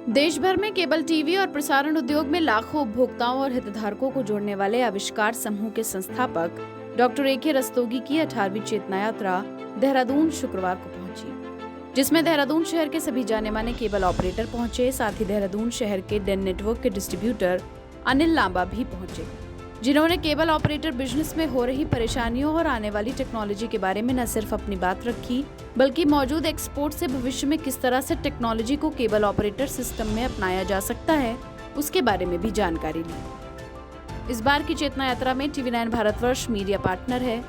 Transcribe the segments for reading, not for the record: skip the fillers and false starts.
देश भर में केबल टीवी और प्रसारण उद्योग में लाखों उपभोक्ताओं और हितधारकों को जोड़ने वाले आविष्कार समूह के संस्थापक डॉक्टर ए.के. रस्तोगी की 18वीं चेतना यात्रा देहरादून शुक्रवार को पहुंची, जिसमें देहरादून शहर के सभी जाने माने केबल ऑपरेटर पहुंचे। साथ ही देहरादून शहर के डेन नेटवर्क के डिस्ट्रीब्यूटर अनिल लांबा भी पहुंचे, जिन्होंने केबल ऑपरेटर बिजनेस में हो रही परेशानियों और आने वाली टेक्नोलॉजी के बारे में न सिर्फ अपनी बात रखी, बल्कि मौजूद एक्सपोर्ट से भविष्य में किस तरह से टेक्नोलॉजी को केबल ऑपरेटर सिस्टम में अपनाया जा सकता है, उसके बारे में भी जानकारी ली। इस बार की चेतना यात्रा में TV9 भारतवर्ष मीडिया पार्टनर है।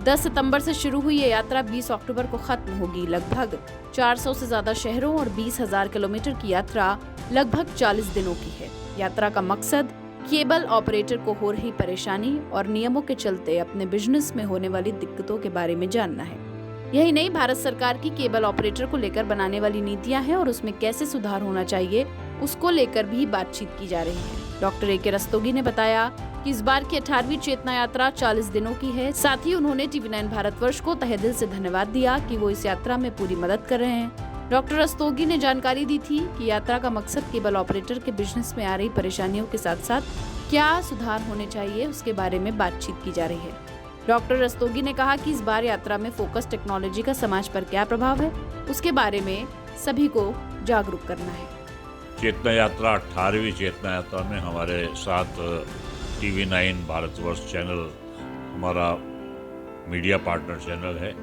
10 सितंबर से शुरू हुई ये यात्रा 20 अक्टूबर को खत्म होगी। लगभग 400 से ज्यादा शहरों और 20,000 किलोमीटर की यात्रा लगभग 40 दिनों की है। यात्रा का मकसद केबल ऑपरेटर को हो रही परेशानी और नियमों के चलते अपने बिजनेस में होने वाली दिक्कतों के बारे में जानना है। यही नहीं, भारत सरकार की केबल ऑपरेटर को लेकर बनाने वाली नीतियां हैं और उसमें कैसे सुधार होना चाहिए, उसको लेकर भी बातचीत की जा रही है। Doctor A K. रस्तोगी ने बताया कि इस बार की 18वीं चेतना यात्रा 40 दिनों की है। साथ ही उन्होंने TV9 भारतवर्ष को तहे दिल से धन्यवाद दिया कि वो इस यात्रा में पूरी मदद कर रहे हैं। डॉक्टर रस्तोगी ने जानकारी दी थी कि यात्रा का मकसद केबल ऑपरेटर के बिजनेस में आ रही परेशानियों के साथ साथ क्या सुधार होने चाहिए, उसके बारे में बातचीत की जा रही है। डॉक्टर रस्तोगी ने कहा कि इस बार यात्रा में फोकस टेक्नोलॉजी का समाज पर क्या प्रभाव है, उसके बारे में सभी को जागरूक करना है। चेतना यात्रा 18वीं चेतना यात्रा में हमारे साथ TV9 भारतवर्ष चैनल हमारा मीडिया पार्टनर चैनल है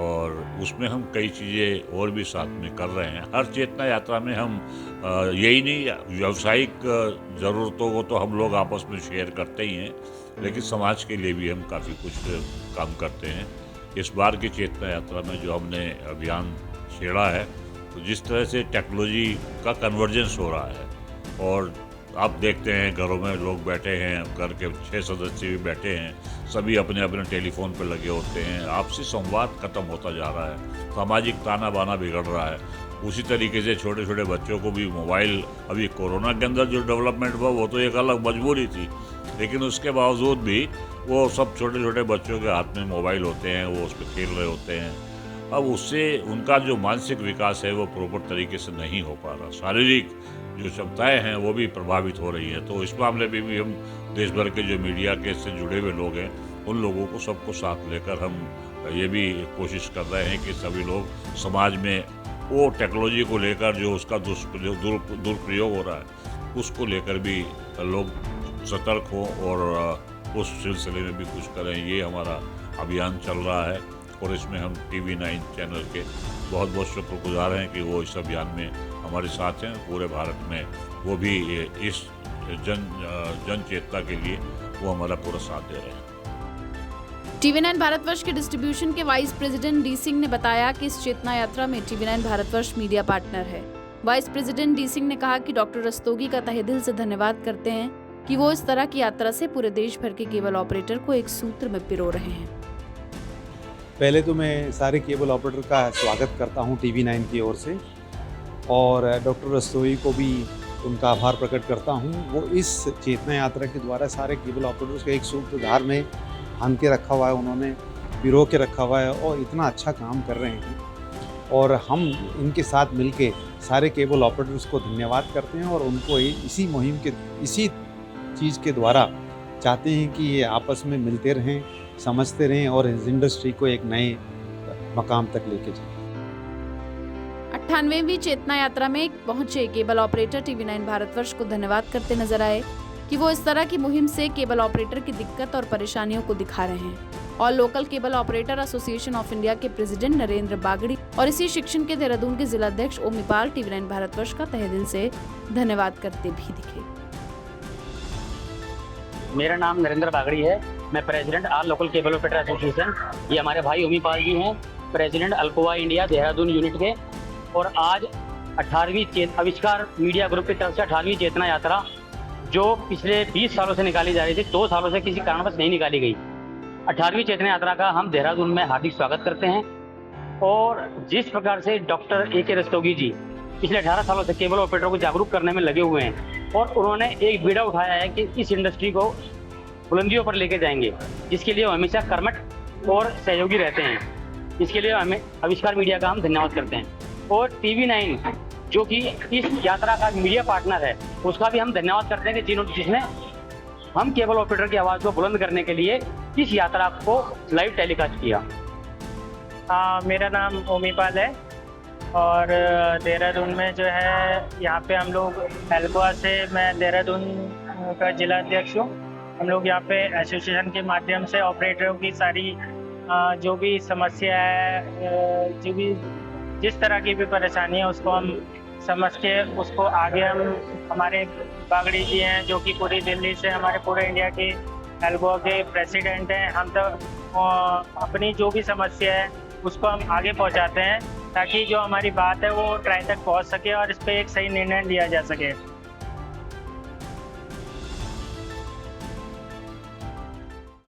और उसमें हम कई चीज़ें और भी साथ में कर रहे हैं। हर चेतना यात्रा में हम यही नहीं, व्यावसायिक ज़रूरतों को तो हम लोग आपस में शेयर करते ही हैं, लेकिन समाज के लिए भी हम काफ़ी कुछ काम करते हैं। इस बार की चेतना यात्रा में जो हमने अभियान छेड़ा है, तो जिस तरह से टेक्नोलॉजी का कन्वर्जेंस हो रहा है और आप देखते हैं घरों में लोग बैठे हैं, घर के 6 सदस्य भी बैठे हैं, सभी अपने अपने टेलीफोन पर लगे होते हैं, आपसी संवाद खत्म होता जा रहा है, सामाजिक ताना बाना बिगड़ रहा है। उसी तरीके से छोटे छोटे बच्चों को भी मोबाइल, अभी कोरोना के अंदर जो डेवलपमेंट हुआ वो तो एक अलग मजबूरी थी, लेकिन उसके बावजूद भी वो सब छोटे छोटे बच्चों के हाथ में मोबाइल होते हैं, वो उस पर खेल रहे होते हैं। अब उससे उनका जो मानसिक विकास है वो प्रॉपर तरीके से नहीं हो पा रहा, शारीरिक जो क्षमताएँ हैं वो भी प्रभावित हो रही हैं। तो इस मामले में भी हम देश भर के जो मीडिया के से जुड़े हुए लोग हैं, उन लोगों को सबको साथ लेकर हम ये भी कोशिश कर रहे हैं कि सभी लोग समाज में वो टेक्नोलॉजी को लेकर जो उसका दुरुपयोग हो रहा है, उसको लेकर भी लोग सतर्क हों और उस सिलसिले में भी कुछ करें। ये हमारा अभियान चल रहा है और इसमें हम TV9 चैनल के बहुत बहुत शुक्रगुजार हैं कि वो इस अभियान में हमारे साथ हैं। पूरे भारत में वो भी इस जन चेतना के लिए वो हमारा पूरा साथ दे रहे हैं। TV9 भारतवर्ष के डिस्ट्रीब्यूशन के वाइस प्रेसिडेंट डी सिंह ने बताया कि इस चेतना यात्रा में TV9 भारतवर्ष मीडिया पार्टनर है। वाइस प्रेसिडेंट डी सिंह ने कहा कि डॉक्टर रस्तोगी का तहे दिल से धन्यवाद करते हैं कि वो इस तरह की यात्रा से पूरे देश भर के केबल ऑपरेटर को एक सूत्र में पिरो रहे हैं। पहले तो मैं सारे केबल ऑपरेटर का स्वागत करता हूं TV9 की ओर से और डॉक्टर रस्तोगी को भी उनका आभार प्रकट करता हूं। वो इस चेतना यात्रा के द्वारा सारे केबल ऑपरेटर्स को एक सूत्रधार में बांध के रखा हुआ है, उन्होंने पिरो के रखा हुआ है और इतना अच्छा काम कर रहे हैं और हम इनके साथ मिलके सारे केबल ऑपरेटर्स को धन्यवाद करते हैं और उनको इसी मुहिम के इसी चीज़ के द्वारा चाहते हैं कि ये आपस में मिलते रहें, समझते रहें और इस इंडस्ट्री को एक नए मकाम तक लेके जाएं। 98वीं चेतना यात्रा में पहुंचे केबल ऑपरेटर TV9 भारतवर्ष को धन्यवाद करते नजर आए कि वो इस तरह की मुहिम से केबल ऑपरेटर की दिक्कत और परेशानियों को दिखा रहे हैं। और local cable operator association of India के प्रेसिडेंट नरेंद्र बागड़ी और इसी शिक्षण के देहरादून के जिलाध्यक्ष ओमीपाल TV9 भारतवर्ष का तहे दिल से धन्यवाद करते भी दिखे। मेरा नाम नरेंद्र बागड़ी है, मैं president all local cable operator association. ये हमारे भाई ओमीपाल जी हैं, प्रेसिडेंट अल्कोवा इंडिया देहरादून यूनिट के। और आज 18वीं आविष्कार मीडिया ग्रुप की तरफ से 18वीं चेतना यात्रा जो पिछले 20 सालों से निकाली जा रही थी, 2 सालों से किसी कारणवश नहीं निकाली गई। 18वीं चेतना यात्रा का हम देहरादून में हार्दिक स्वागत करते हैं। और जिस प्रकार से डॉक्टर ए.के. रस्तोगी जी पिछले 18 सालों से केबल ऑपरेटर को जागरूक करने में लगे हुए हैं और उन्होंने एक बीड़ा उठाया है कि इस इंडस्ट्री को बुलंदियों पर लेके जाएंगे, जिसके लिए वो हमेशा कर्मठ और सहयोगी रहते हैं। इसके लिए हमें आविष्कार मीडिया का हम धन्यवाद करते हैं। और TV9 जो कि इस यात्रा का मीडिया पार्टनर है, उसका भी हम धन्यवाद करते हैं कि जिसने हम केबल ऑपरेटर की आवाज़ को बुलंद करने के लिए इस यात्रा को लाइव टेलीकास्ट किया। मेरा नाम ओमीपाल है और देहरादून में जो है यहाँ पे हम लोग एल्कोआ से, मैं देहरादून का जिला अध्यक्ष हूँ। हम लोग यहाँ पे एसोसिएशन के माध्यम से ऑपरेटरों की सारी जो भी समस्या है, जो भी जिस तरह की भी परेशानी है उसको हम समझ के उसको आगे हम, हमारे बागड़ी जी हैं जो कि पूरी दिल्ली से हमारे पूरे इंडिया के एल्कोआ के प्रेसिडेंट हैं, हम तक अपनी जो भी समस्या है उसको हम आगे पहुंचाते हैं ताकि जो हमारी बात है वो ट्राई तक पहुंच सके और इस पर एक सही निर्णय लिया जा सके।